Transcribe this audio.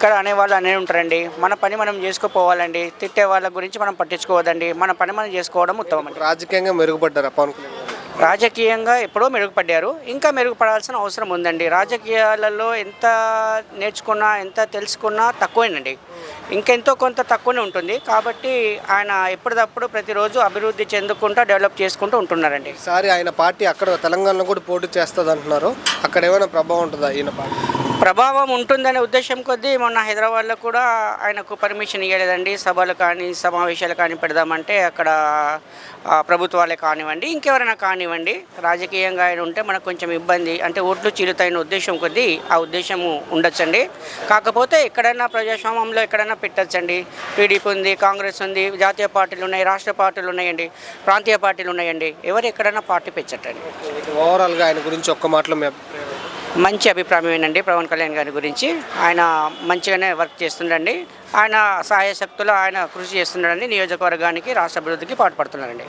ఇక్కడ అనేవాళ్ళు అనే ఉంటారండి. మన పని మనం చేసుకోపోవాలండి. తిట్టే వాళ్ళ గురించి మనం పట్టించుకోవద్దండి. మన పని మనం చేసుకోవడం ఉత్తమం అండి. రాజకీయంగా మెరుగుపడ్డారా పవన్ కళ్యాణ్ గారు? రాజకీయంగా ఎప్పుడో మెరుగుపడ్డారు. ఇంకా మెరుగుపడాల్సిన అవసరం ఉందండి. రాజకీయాలలో ఎంత నేర్చుకున్నా, ఎంత తెలుసుకున్నా తక్కువేనండి. ఇంకెంతో కొంత తక్కువనే ఉంటుంది. కాబట్టి ఆయన ఎప్పటికప్పుడు ప్రతిరోజు అభివృద్ధి చెందుకుంటూ, డెవలప్ చేసుకుంటూ ఉంటున్నారండి. ఈసారి ఆయన పార్టీ అక్కడ తెలంగాణలో కూడా పోటీ చేస్తుంది అంటున్నారు. అక్కడ ఏమైనా ప్రభావం ఉంటుందా ఈయన పార్టీ? ప్రభావం ఉంటుందనే ఉద్దేశం కొద్దీ మొన్న హైదరాబాద్లో కూడా ఆయనకు పర్మిషన్ ఇవ్వలేదండి. సభలు కానీ సమావేశాలు కానీ పెడదామంటే అక్కడ ప్రభుత్వాలే కానివ్వండి, ఇంకెవరైనా కానివ్వండి, రాజకీయంగా ఆయన ఉంటే మనకు కొంచెం ఇబ్బంది, అంటే ఓట్లు చీలుతాయన్న ఉద్దేశం కొద్దీ ఆ ఉద్దేశము ఉండొచ్చండి. కాకపోతే ఎక్కడైనా ప్రజాస్వామ్యంలో ఎక్కడైనా పెట్టచ్చండి. టీడీపీ ఉంది, కాంగ్రెస్ ఉంది, జాతీయ పార్టీలు ఉన్నాయి, రాష్ట్ర పార్టీలు ఉన్నాయండి, ప్రాంతీయ పార్టీలు ఉన్నాయండి. ఎవరు ఎక్కడైనా పార్టీ పెట్టచ్చండి. ఓవరాల్గా ఆయన గురించి ఒక్క మాటలో మీ అభిప్రాయం? మంచి అభిప్రాయమేనండి పవన్ కళ్యాణ్ గారి గురించి. ఆయన మంచిగానే వర్క్ చేస్తుండండి. ఆయన సహాయశక్తులు ఆయన కృషి చేస్తున్నాడండి. నియోజకవర్గానికి, రాష్ట్ర అభివృద్ధికి పాటుపడుతున్నారండి.